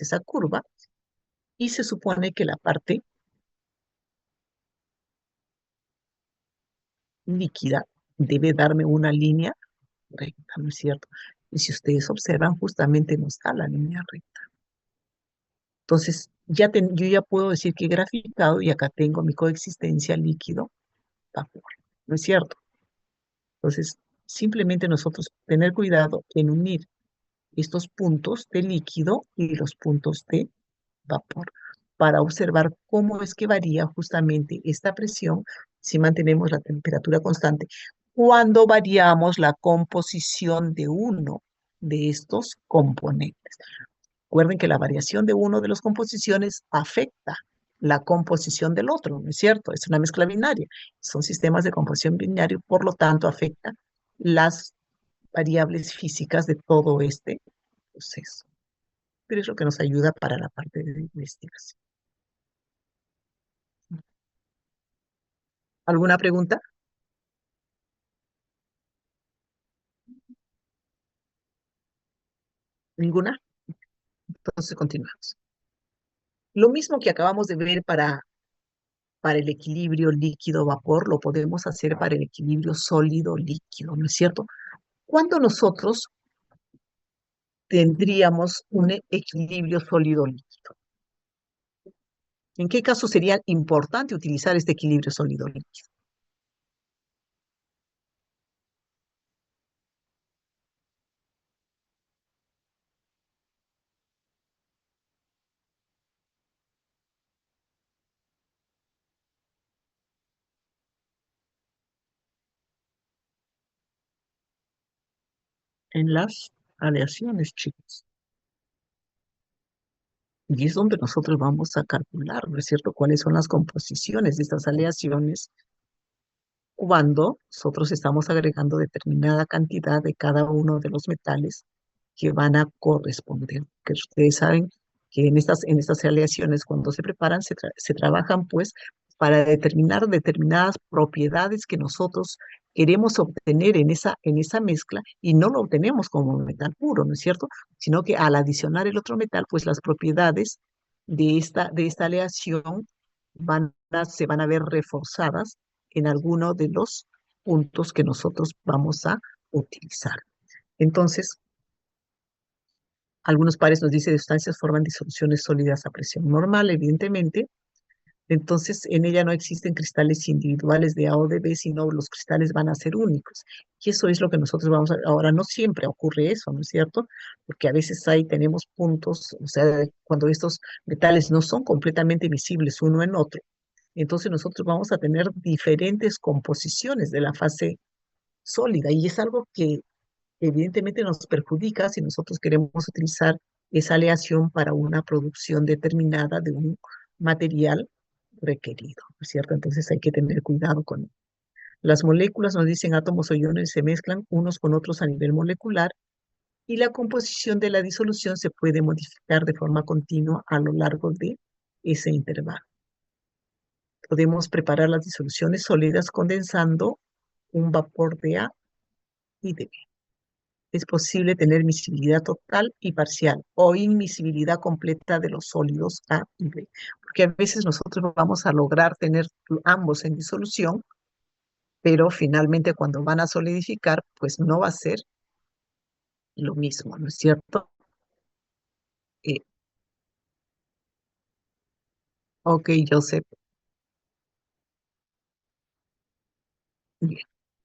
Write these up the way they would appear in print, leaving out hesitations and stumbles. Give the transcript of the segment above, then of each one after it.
esa curva y se supone que la parte líquida debe darme una línea recta, ¿no es cierto? Y si ustedes observan, justamente no está la línea recta. Entonces, yo ya puedo decir que he graficado y acá tengo mi coexistencia líquido-vapor, ¿no es cierto? Entonces, simplemente nosotros tener cuidado en unir estos puntos de líquido y los puntos de vapor para observar cómo es que varía justamente esta presión si mantenemos la temperatura constante cuando variamos la composición de uno de estos componentes. Recuerden que la variación de uno de las composiciones afecta la composición del otro, ¿no es cierto? Es una mezcla binaria. Son sistemas de composición binario, por lo tanto, afecta las variables físicas de todo este proceso. Pero es lo que nos ayuda para la parte de investigación. ¿Alguna pregunta? ¿Ninguna? Entonces continuamos. Lo mismo que acabamos de ver para el equilibrio líquido-vapor, lo podemos hacer para el equilibrio sólido-líquido, ¿no es cierto? Cuando nosotros tendríamos un equilibrio sólido-líquido. ¿En qué caso sería importante utilizar este equilibrio sólido-líquido? En las aleaciones, chicos. Y es donde nosotros vamos a calcular, ¿no es cierto?, cuáles son las composiciones de estas aleaciones cuando nosotros estamos agregando determinada cantidad de cada uno de los metales que van a corresponder. Que ustedes saben que en estas aleaciones, cuando se preparan, se trabajan pues para determinar determinadas propiedades que nosotros queremos obtener en esa mezcla y no lo obtenemos como metal puro, ¿no es cierto? Sino que al adicionar el otro metal, pues las propiedades de esta aleación se van a ver reforzadas en alguno de los puntos que nosotros vamos a utilizar. Entonces, algunos pares nos dicen que sustancias forman disoluciones sólidas a presión normal, evidentemente. Entonces, en ella no existen cristales individuales de A o de B, sino los cristales van a ser únicos. Y eso es lo que nosotros vamos a ver. Ahora, no siempre ocurre eso, ¿no es cierto? Porque a veces ahí tenemos puntos, o sea, cuando estos metales no son completamente visibles uno en otro, entonces nosotros vamos a tener diferentes composiciones de la fase sólida y es algo que evidentemente nos perjudica si nosotros queremos utilizar esa aleación para una producción determinada de un material requerido, ¿no es cierto? Entonces hay que tener cuidado con ello. Las moléculas nos dicen átomos o iones se mezclan unos con otros a nivel molecular y la composición de la disolución se puede modificar de forma continua a lo largo de ese intervalo. Podemos preparar las disoluciones sólidas condensando un vapor de A y de B. Es posible tener miscibilidad total y parcial o inmiscibilidad completa de los sólidos A y B, porque a veces nosotros vamos a lograr tener ambos en disolución, pero finalmente cuando van a solidificar, pues no va a ser lo mismo, ¿no es cierto? Eh, ok, Joseph. Bien.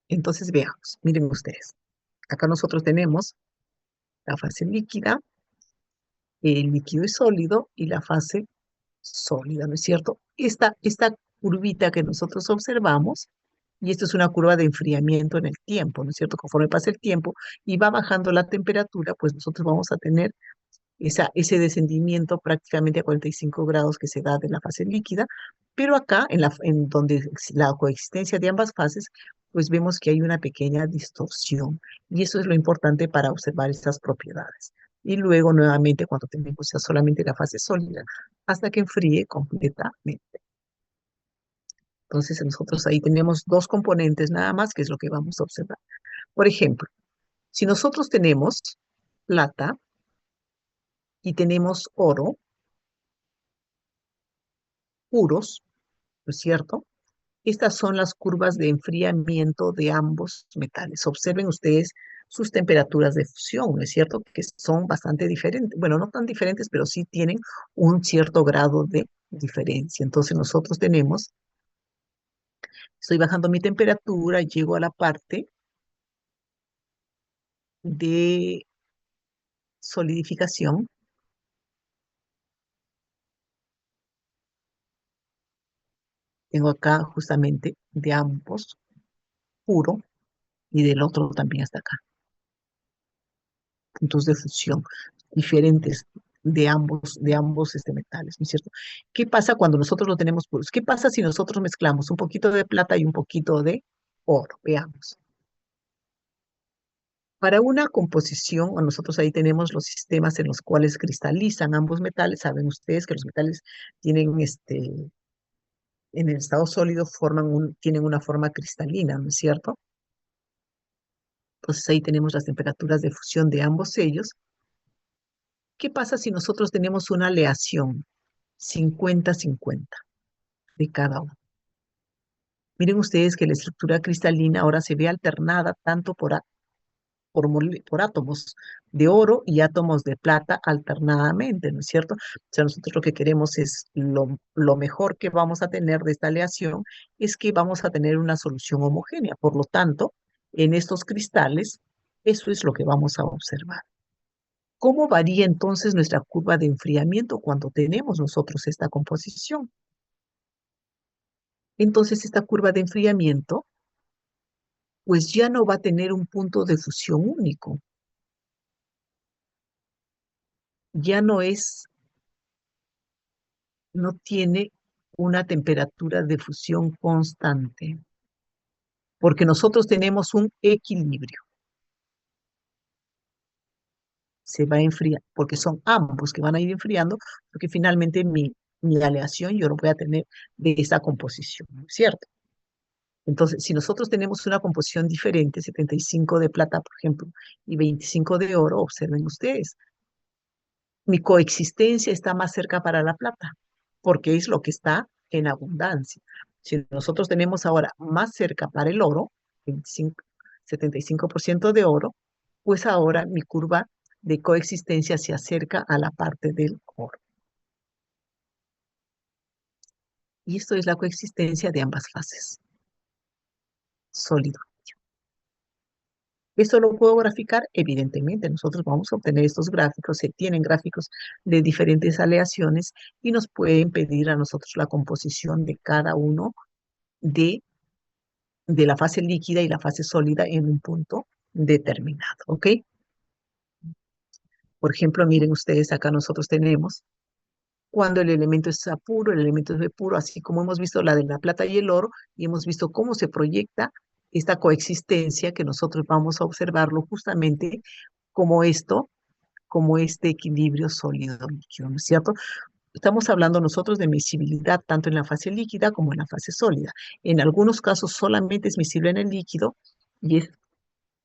Entonces veamos, miren ustedes. Acá nosotros tenemos la fase líquida, el líquido y sólido y la fase sólida, ¿no es cierto? Esta curvita que nosotros observamos, y esto es una curva de enfriamiento en el tiempo, ¿no es cierto? Conforme pasa el tiempo y va bajando la temperatura, pues nosotros vamos a tener ese descendimiento prácticamente a 45 grados que se da de la fase líquida, pero acá, en donde la coexistencia de ambas fases, pues vemos que hay una pequeña distorsión, y eso es lo importante para observar estas propiedades. Y luego, nuevamente, cuando tenemos ya solamente la fase sólida, hasta que enfríe completamente. Entonces, nosotros ahí tenemos dos componentes nada más, que es lo que vamos a observar. Por ejemplo, si nosotros tenemos plata, y tenemos oro puros, ¿no es cierto? Estas son las curvas de enfriamiento de ambos metales. Observen ustedes sus temperaturas de fusión, ¿no es cierto? Que son bastante diferentes. Bueno, no tan diferentes, pero sí tienen un cierto grado de diferencia. Entonces nosotros tenemos, estoy bajando mi temperatura, llego a la parte de solidificación. Tengo acá justamente de ambos, puro, y del otro también hasta acá. Puntos de fusión diferentes de ambos metales, ¿no es cierto? ¿Qué pasa cuando nosotros lo tenemos puros? ¿Qué pasa si nosotros mezclamos un poquito de plata y un poquito de oro? Veamos. Para una composición, nosotros ahí tenemos los sistemas en los cuales cristalizan ambos metales. Saben ustedes que los metales tienen en el estado sólido tienen una forma cristalina, ¿no es cierto? Entonces ahí tenemos las temperaturas de fusión de ambos sellos. ¿Qué pasa si nosotros tenemos una aleación 50-50 de cada uno? Miren ustedes que la estructura cristalina ahora se ve alternada tanto por átomos de oro y átomos de plata alternadamente, ¿no es cierto? O sea, nosotros lo que queremos es lo mejor que vamos a tener de esta aleación es que vamos a tener una solución homogénea. Por lo tanto, en estos cristales, eso es lo que vamos a observar. ¿Cómo varía entonces nuestra curva de enfriamiento cuando tenemos nosotros esta composición? Entonces, esta curva de enfriamiento, pues ya no va a tener un punto de fusión único, ya no tiene una temperatura de fusión constante, porque nosotros tenemos un equilibrio, se va a enfriar, porque son ambos que van a ir enfriando, porque finalmente mi aleación yo lo voy a tener de esa composición, ¿no es cierto? Entonces, si nosotros tenemos una composición diferente, 75 de plata, por ejemplo, y 25 de oro, observen ustedes, mi coexistencia está más cerca para la plata, porque es lo que está en abundancia. Si nosotros tenemos ahora más cerca para el oro, 25, 75% de oro, pues ahora mi curva de coexistencia se acerca a la parte del oro. Y esto es la coexistencia de ambas fases, sólido. ¿Esto lo puedo graficar? Evidentemente, nosotros vamos a obtener estos gráficos, se tienen gráficos de diferentes aleaciones y nos pueden pedir a nosotros la composición de cada uno de, de la fase líquida y la fase sólida en un punto determinado, ¿ok? Por ejemplo, miren ustedes, acá nosotros tenemos cuando el elemento es a puro, el elemento es de puro, así como hemos visto la de la plata y el oro, y hemos visto cómo se proyecta esta coexistencia que nosotros vamos a observarlo justamente como como este equilibrio sólido-líquido, ¿no es cierto? Estamos hablando nosotros de miscibilidad tanto en la fase líquida como en la fase sólida. En algunos casos solamente es miscible en el líquido y es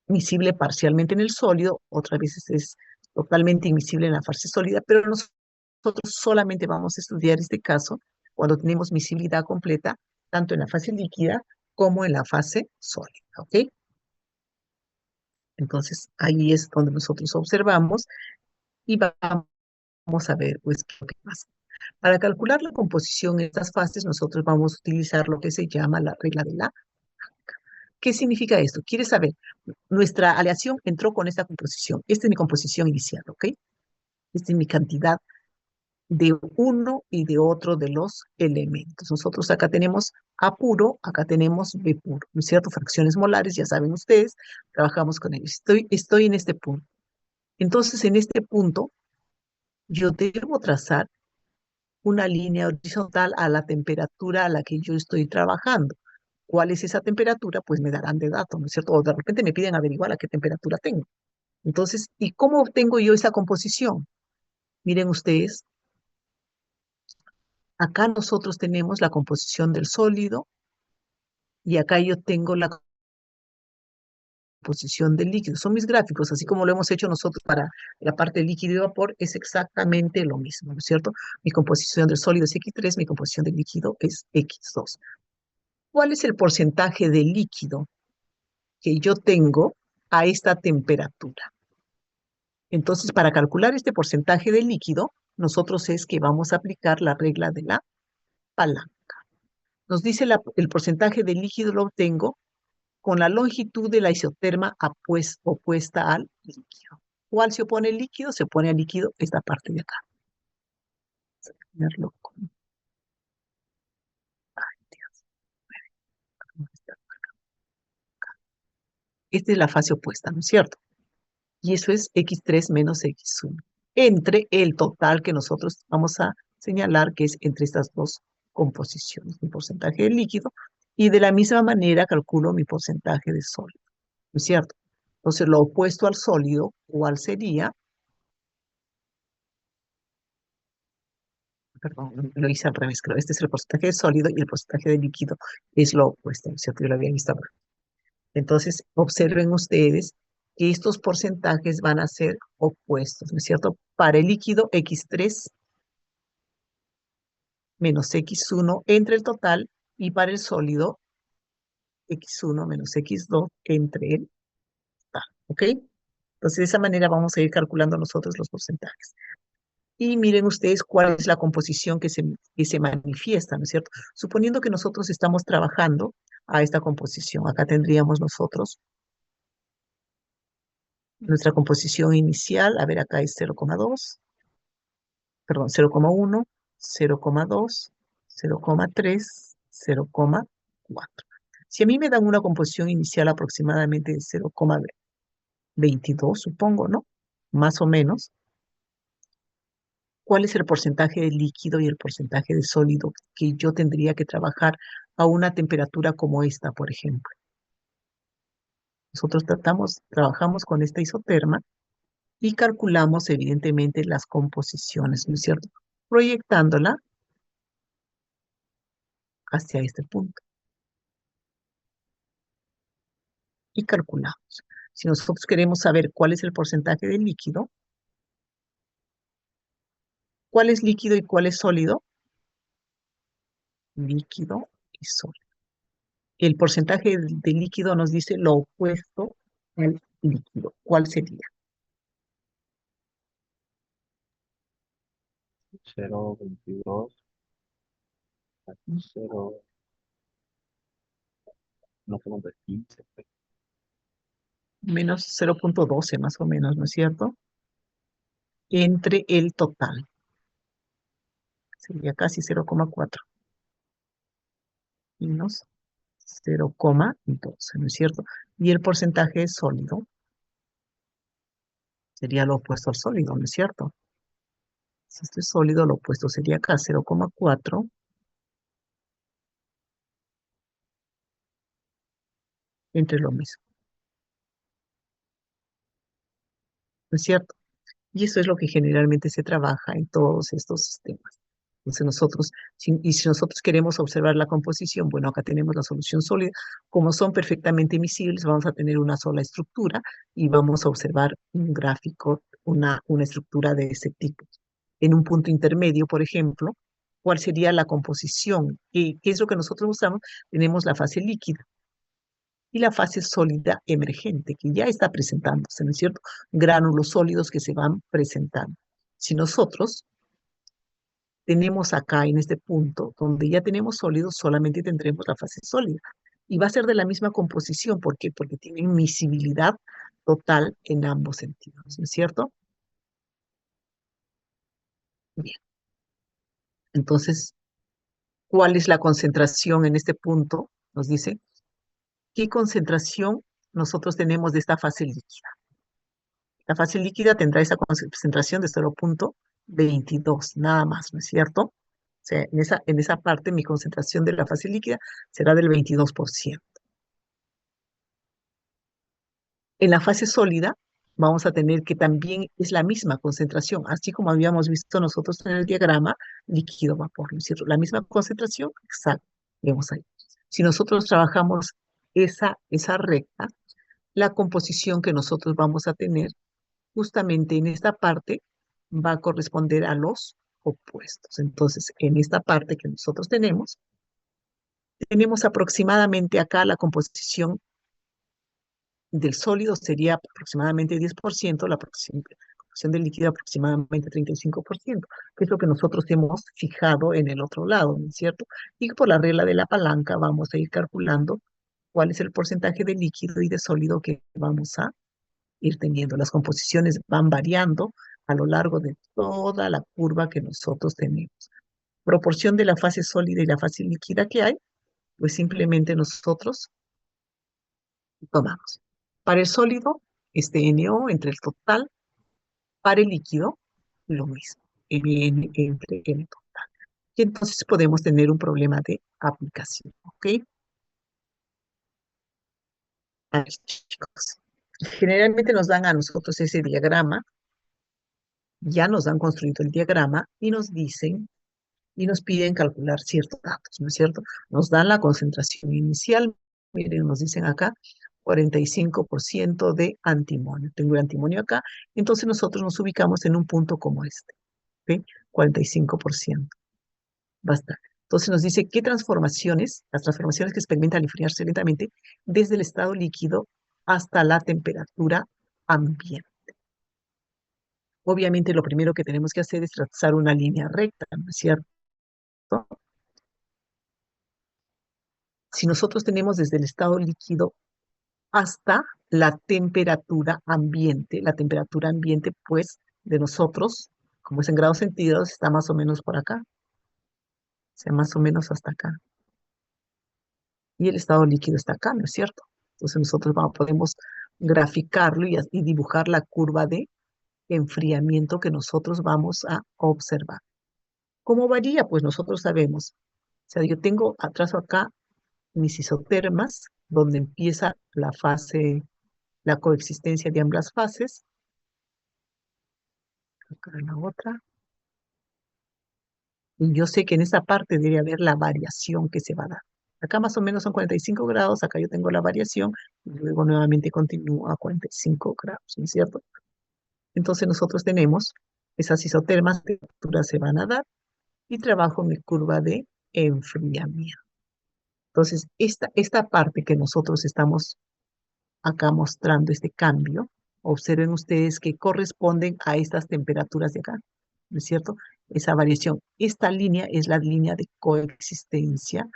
miscible parcialmente en el sólido, otras veces es totalmente invisible en la fase sólida, pero nosotros solamente vamos a estudiar este caso cuando tenemos miscibilidad completa tanto en la fase líquida como en la fase sólida, ¿ok? Entonces ahí es donde nosotros observamos y vamos a ver pues qué es lo que pasa. Para calcular la composición en estas fases, nosotros vamos a utilizar lo que se llama la regla de la... ¿Qué significa esto? ¿Quieres saber? Nuestra aleación entró con esta composición. Esta es mi composición inicial, ¿ok? Esta es mi cantidad de uno y de otro de los elementos. Nosotros acá tenemos A puro, acá tenemos B puro, ¿no es cierto? Fracciones molares, ya saben ustedes, trabajamos con ellos. Estoy en este punto. Entonces, en este punto, yo debo trazar una línea horizontal a la temperatura a la que yo estoy trabajando. ¿Cuál es esa temperatura? Pues me darán de dato, ¿no es cierto? O de repente me piden averiguar a qué temperatura tengo. Entonces, ¿y cómo obtengo yo esa composición? Miren ustedes, acá nosotros tenemos la composición del sólido y acá yo tengo la composición del líquido. Son mis gráficos, así como lo hemos hecho nosotros para la parte de líquido y vapor, es exactamente lo mismo, ¿no es cierto? Mi composición del sólido es X3, mi composición del líquido es X2. ¿Cuál es el porcentaje de líquido que yo tengo a esta temperatura? Entonces, para calcular este porcentaje de líquido, nosotros es que vamos a aplicar la regla de la palanca. Nos dice el porcentaje de líquido lo obtengo con la longitud de la isoterma opuesta al líquido. ¿Cuál se opone al líquido? Se opone al líquido esta parte de acá. Vamos a ponerlo con... Ay, Dios, ¿cómo está acá? Esta es la fase opuesta, ¿no es cierto? Y eso es X3 menos X1, entre el total que nosotros vamos a señalar que es entre estas dos composiciones, mi porcentaje de líquido, y de la misma manera calculo mi porcentaje de sólido, ¿no es cierto? Entonces, lo opuesto al sólido, ¿cuál sería? Perdón, lo hice al revés, creo. Este es el porcentaje de sólido y el porcentaje de líquido es lo opuesto, ¿no es cierto? Yo lo había visto ahora. Entonces, observen ustedes que estos porcentajes van a ser opuestos, ¿no es cierto? Para el líquido, X3 menos X1 entre el total, y para el sólido, X1 menos X2 entre el total, ¿ok? Entonces, de esa manera vamos a ir calculando nosotros los porcentajes. Y miren ustedes cuál es la composición que se manifiesta, ¿no es cierto? Suponiendo que nosotros estamos trabajando a esta composición, acá tendríamos nosotros nuestra composición inicial, a ver, acá es 0,2, perdón, 0,1, 0,2, 0,3, 0,4. Si a mí me dan una composición inicial aproximadamente de 0,22, supongo, ¿no? Más o menos, ¿cuál es el porcentaje de líquido y el porcentaje de sólido que yo tendría que trabajar a una temperatura como esta, por ejemplo? Nosotros trabajamos con esta isoterma y calculamos evidentemente las composiciones, ¿no es cierto? Proyectándola hacia este punto y calculamos. Si nosotros queremos saber cuál es el porcentaje de líquido, cuál es líquido y cuál es sólido, líquido y sólido. El porcentaje de líquido nos dice lo opuesto al líquido. ¿Cuál sería? 0,22, 0, no sé cuánto es, 15. Menos 0,12 más o menos, ¿no es cierto? Entre el total. Sería casi 0,4 menos 0,12, ¿no es cierto? Y el porcentaje es sólido sería lo opuesto al sólido, ¿no es cierto? Si esto es sólido, lo opuesto sería acá 0,4 entre lo mismo, ¿no es cierto? Y eso es lo que generalmente se trabaja en todos estos sistemas. Entonces nosotros, y si nosotros queremos observar la composición, bueno, acá tenemos la solución sólida, como son perfectamente miscibles, vamos a tener una sola estructura y vamos a observar un gráfico, una estructura de ese tipo. En un punto intermedio, por ejemplo, ¿cuál sería la composición? ¿Qué es lo que nosotros usamos? Tenemos la fase líquida y la fase sólida emergente, que ya está presentándose, ¿no es cierto? Gránulos sólidos que se van presentando. Si nosotros tenemos acá en este punto, donde ya tenemos sólidos, solamente tendremos la fase sólida. Y va a ser de la misma composición. ¿Por qué? Porque tienen miscibilidad total en ambos sentidos, ¿no es cierto? Bien, entonces, ¿cuál es la concentración en este punto? Nos dice, ¿qué concentración nosotros tenemos de esta fase líquida? La fase líquida tendrá esa concentración de 0,22, nada más, ¿no es cierto? O sea, en esa parte mi concentración de la fase líquida será del 22%. En la fase sólida vamos a tener que también es la misma concentración, así como habíamos visto nosotros en el diagrama líquido-vapor, ¿no es cierto? La misma concentración, exacto, vemos ahí. Si nosotros trabajamos esa recta, la composición que nosotros vamos a tener justamente en esta parte va a corresponder a los opuestos. Entonces, en esta parte que nosotros tenemos aproximadamente acá la composición del sólido sería aproximadamente 10%, la proporción del líquido aproximadamente 35%, que es lo que nosotros hemos fijado en el otro lado, ¿no es cierto? Y por la regla de la palanca vamos a ir calculando cuál es el porcentaje de líquido y de sólido que vamos a ir teniendo. Las composiciones van variando a lo largo de toda la curva que nosotros tenemos. Proporción de la fase sólida y la fase líquida que hay, pues simplemente nosotros tomamos. Para el sólido, este NO entre el total, para el líquido, lo mismo, NN entre el total. Y entonces podemos tener un problema de aplicación, ¿ok? A ver, chicos. Generalmente nos dan a nosotros ese diagrama, ya nos han construido el diagrama y nos dicen y nos piden calcular ciertos datos, ¿no es cierto? Nos dan la concentración inicial, miren, nos dicen acá 45% de antimonio. Tengo el antimonio acá, entonces nosotros nos ubicamos en un punto como este, ¿ok? 45%. Basta. Entonces nos dice qué transformaciones, las transformaciones que experimenta al enfriarse lentamente desde el estado líquido hasta la temperatura ambiente. Obviamente lo primero que tenemos que hacer es trazar una línea recta, ¿no es cierto? Si nosotros tenemos desde el estado líquido hasta la temperatura ambiente, pues, de nosotros, como es en grados centígrados, está más o menos por acá, o sea, más o menos hasta acá. Y el estado líquido está acá, ¿no es cierto? Entonces nosotros podemos graficarlo y dibujar la curva de enfriamiento que nosotros vamos a observar. ¿Cómo varía? Pues nosotros sabemos. O sea, yo tengo atrás acá mis isotermas, donde empieza la fase, la coexistencia de ambas fases. Acá la otra. Y yo sé que en esa parte debe haber la variación que se va a dar. Acá más o menos son 45 grados, acá yo tengo la variación, y luego nuevamente continúo a 45 grados, ¿no es cierto? Entonces nosotros tenemos esas isotermas, temperaturas se van a dar, y trabajo mi curva de enfriamiento. Entonces, esta parte que nosotros estamos acá mostrando, este cambio, observen ustedes que corresponden a estas temperaturas de acá, ¿no es cierto? Esa variación. Esta línea es la línea de coexistencia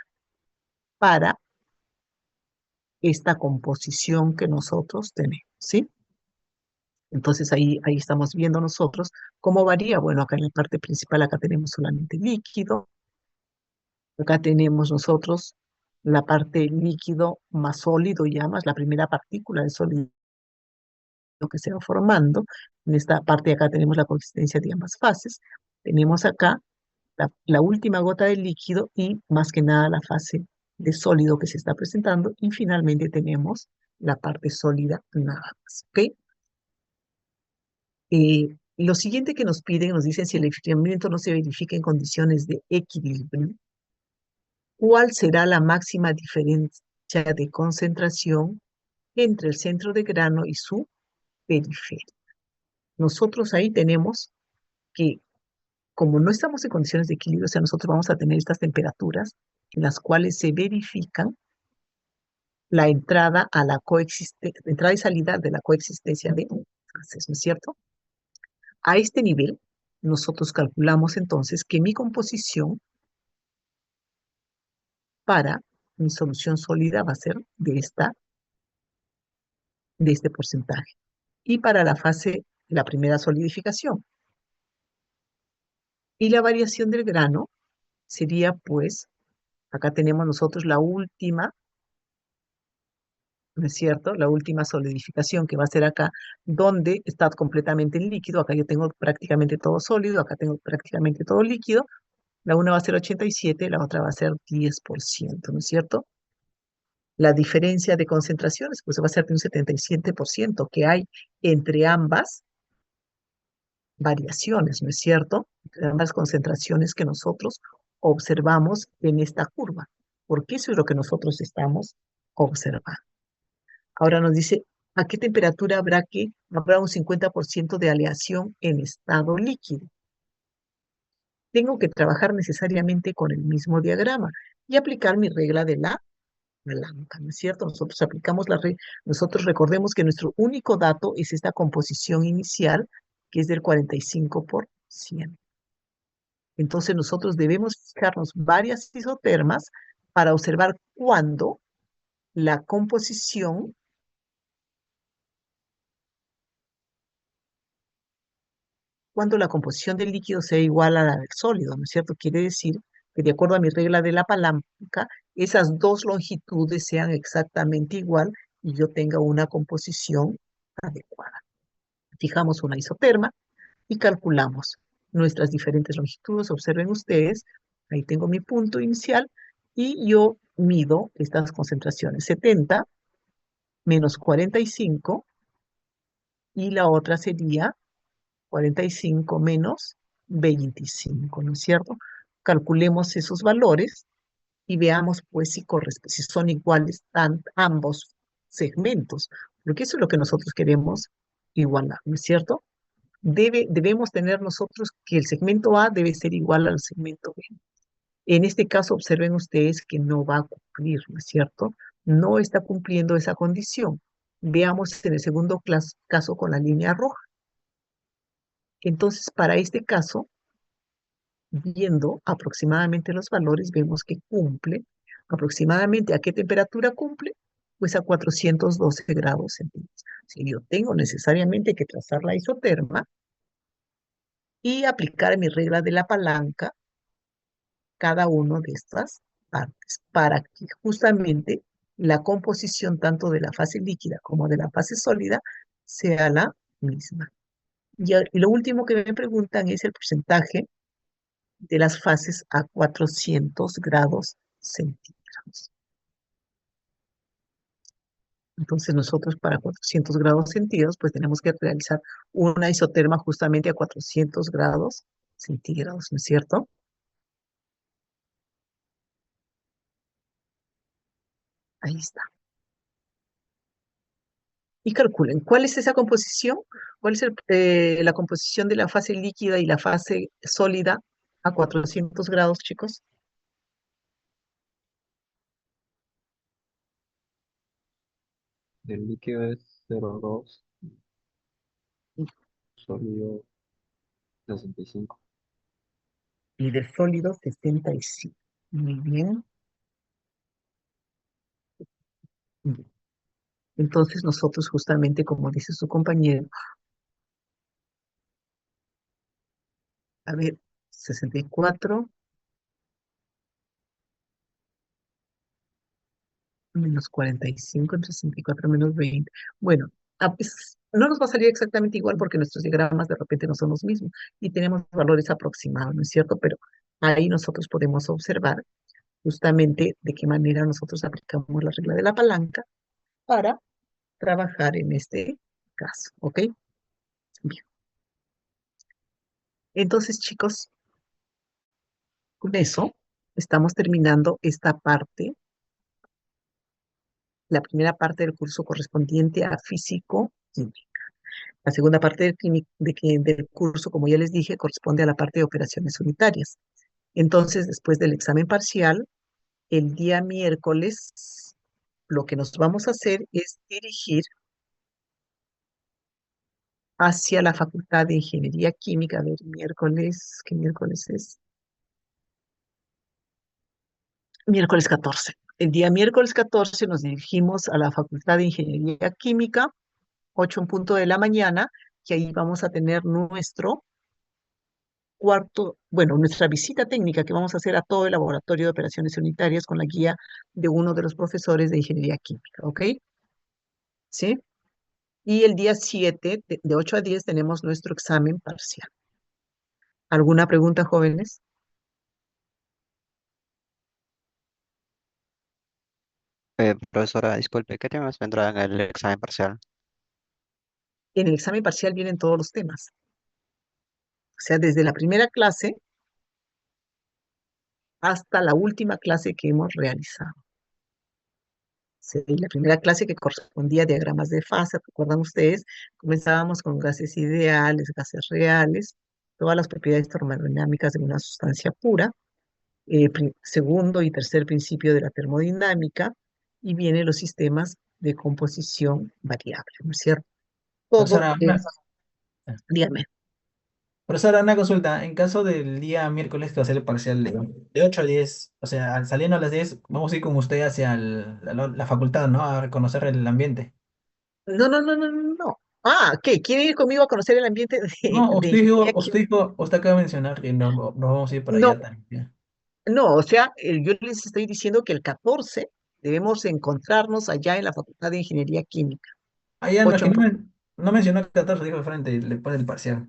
para esta composición que nosotros tenemos, ¿sí? Entonces ahí estamos viendo nosotros cómo varía. Bueno, acá en la parte principal, acá tenemos solamente líquido. Acá tenemos nosotros la parte líquido más sólido ya, más la primera partícula de sólido que se va formando. En esta parte de acá tenemos la consistencia de ambas fases. Tenemos acá la última gota de líquido y más que nada la fase de sólido que se está presentando. Y finalmente tenemos la parte sólida nada más. ¿Ok? Lo siguiente que nos piden, nos dicen si el enfriamiento no se verifica en condiciones de equilibrio, ¿cuál será la máxima diferencia de concentración entre el centro de grano y su periferia? Nosotros ahí tenemos que, como no estamos en condiciones de equilibrio, o sea, nosotros vamos a tener estas temperaturas en las cuales se verifican la entrada a la entrada y salida de la coexistencia de gases, ¿no es cierto? A este nivel, nosotros calculamos entonces que mi composición para mi solución sólida va a ser de este porcentaje. Y para la fase, la primera solidificación. Y la variación del grano sería, pues, acá tenemos nosotros la última, ¿no es cierto? La última solidificación que va a ser acá, donde está completamente en líquido. Acá yo tengo prácticamente todo sólido, acá tengo prácticamente todo líquido. La una va a ser 87, la otra va a ser 10%, ¿no es cierto? La diferencia de concentraciones, pues va a ser de un 77% que hay entre ambas variaciones, ¿no es cierto? Entre ambas concentraciones que nosotros observamos en esta curva, porque eso es lo que nosotros estamos observando. Ahora nos dice ¿A qué temperatura habrá un 50% de aleación en estado líquido? Tengo que trabajar necesariamente con el mismo diagrama y aplicar mi regla de la palanca, ¿no es cierto? Nosotros recordemos que nuestro único dato es esta composición inicial, que es del 45%. Entonces nosotros debemos fijarnos varias isotermas para observar la composición, cuando la composición del líquido sea igual a la del sólido, ¿no es cierto? Quiere decir que de acuerdo a mi regla de la palanca, esas dos longitudes sean exactamente igual y yo tenga una composición adecuada. Fijamos una isoterma y calculamos nuestras diferentes longitudes. Observen ustedes, ahí tengo mi punto inicial y yo mido estas concentraciones, 70 menos 45 y la otra sería 45 menos 25, ¿no es cierto? Calculemos esos valores y veamos pues si son iguales ambos segmentos, porque eso es lo que nosotros queremos igualar, ¿no es cierto? Debemos tener nosotros que el segmento A debe ser igual al segmento B. En este caso, observen ustedes que no va a cumplir, ¿no es cierto? No está cumpliendo esa condición. Veamos en el segundo caso con la línea roja. Entonces, para este caso, viendo aproximadamente los valores, vemos que cumple aproximadamente. ¿A qué temperatura cumple? Pues a 412 grados centígrados. Si yo tengo necesariamente que trazar la isoterma y aplicar mi regla de la palanca cada una de estas partes para que justamente la composición tanto de la fase líquida como de la fase sólida sea la misma. Y lo último que me preguntan es el porcentaje de las fases a 400 grados centígrados. Entonces nosotros para 400 grados centígrados pues tenemos que realizar una isoterma justamente a 400 grados centígrados, ¿no es cierto? Ahí está. Y calculen, ¿cuál es esa composición? ¿Cuál es la composición de la fase líquida y la fase sólida a 400 grados, chicos? El líquido es 0,2, sólido 65. Y del sólido 65. Muy bien. Entonces nosotros justamente, como dice su compañero, a ver, 64 menos 45 entre 64 menos 20. Bueno, pues, no nos va a salir exactamente igual porque nuestros diagramas de repente no son los mismos y tenemos valores aproximados, ¿no es cierto? Pero ahí nosotros podemos observar justamente de qué manera nosotros aplicamos la regla de la palanca para trabajar en este caso, ¿ok? Bien. Entonces, chicos, con eso estamos terminando esta parte, la primera parte del curso correspondiente a físico química. La segunda parte del curso, como ya les dije, corresponde a la parte de operaciones unitarias. Entonces, después del examen parcial, el día miércoles, lo que nos vamos a hacer es dirigir hacia la Facultad de Ingeniería Química. A ver, miércoles, ¿qué miércoles es? Miércoles 14. El día miércoles 14 nos dirigimos a la Facultad de Ingeniería Química, 8 en punto de la mañana, que ahí vamos a tener nuestra visita técnica que vamos a hacer a todo el laboratorio de operaciones unitarias con la guía de uno de los profesores de Ingeniería Química, ¿ok? ¿Sí? Y el día 7, de 8 a 10, tenemos nuestro examen parcial. ¿Alguna pregunta, jóvenes? Profesora, disculpe, ¿qué temas vendrán en el examen parcial? En el examen parcial vienen todos los temas. O sea, desde la primera clase hasta la última clase que hemos realizado. Sí, la primera clase que correspondía a diagramas de fase, ¿recuerdan ustedes? Comenzábamos con gases ideales, gases reales, todas las propiedades termodinámicas de una sustancia pura, segundo y tercer principio de la termodinámica, y vienen los sistemas de composición variable, ¿no es cierto? Todo Profesora, es, dígame, profesora, una consulta. En caso del día miércoles que va a ser el parcial de 8 a 10, o sea, saliendo a las 10, vamos a ir con usted hacia la facultad, ¿no? A reconocer el ambiente. no, no, no, no, no, no. Ah, ¿qué? ¿Quiere ir conmigo a conocer el ambiente No, de ingeniería química? usted acaba de mencionar que nos vamos a ir para No, allá también. no, o sea, yo les estoy diciendo que el 14 debemos encontrarnos allá en la Facultad de Ingeniería Química, Allá no, es 8 que en no, punto, no mencionó 14, dijo de frente, después del parcial.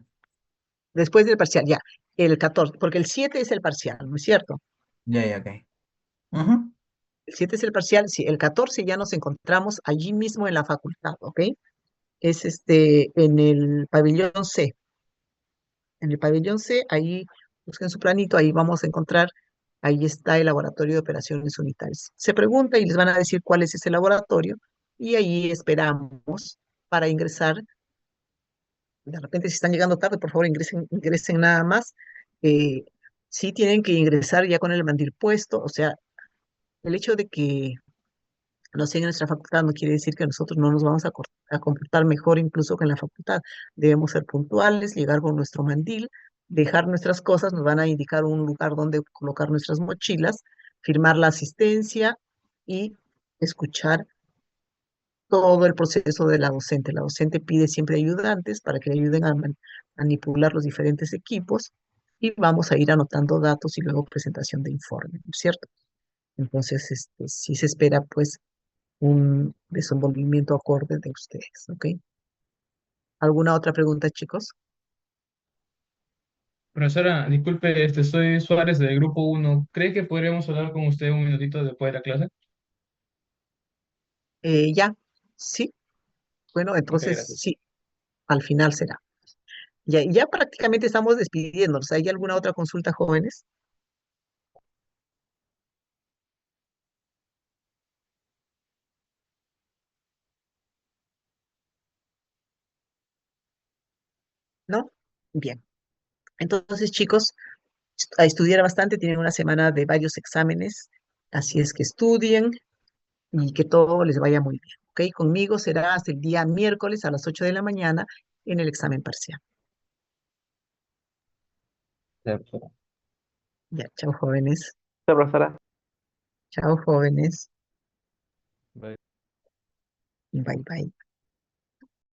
después del parcial, ya, el 14, porque el 7 es el parcial, ¿no es cierto? Ya, ya, ok. Ujú. El 7 es el parcial, sí, el 14 ya nos encontramos allí mismo en la facultad, ¿ok? Es en el pabellón C. En el pabellón C, ahí busquen su planito, ahí vamos a encontrar, ahí está el laboratorio de operaciones unitarias. Se pregunta y les van a decir cuál es ese laboratorio y ahí esperamos para ingresar. De repente, si están llegando tarde, por favor, ingresen nada más. Eh, sí tienen que ingresar ya con el mandil puesto, o sea, el hecho de que no sea en nuestra facultad no quiere decir que nosotros no nos vamos a comportar mejor incluso que en la facultad. Debemos ser puntuales, llegar con nuestro mandil, dejar nuestras cosas, nos van a indicar un lugar donde colocar nuestras mochilas, firmar la asistencia y escuchar todo el proceso de la docente. La docente pide siempre ayudantes para que le ayuden a manipular los diferentes equipos y vamos a ir anotando datos y luego presentación de informe, ¿no es cierto? Entonces, sí se espera pues un desenvolvimiento acorde de ustedes, ¿ok? ¿Alguna otra pregunta, chicos? Profesora, disculpe, soy Suárez del grupo uno. ¿Cree que podríamos hablar con usted un minutito después de la clase? Ya, sí. Bueno, Ok, entonces gracias. sí, al final será. Ya prácticamente estamos despidiéndonos. ¿Hay alguna otra consulta, jóvenes? ¿No? Bien. Entonces, chicos, a estudiar bastante, tienen una semana de varios exámenes, así es que estudien y que todo les vaya muy bien, ¿ok? Conmigo será hasta el día miércoles a las 8 de la mañana en el examen parcial. Ya, profesora. Ya, chao, jóvenes. Ya, profesora. Chao, jóvenes. Bye. Bye, bye.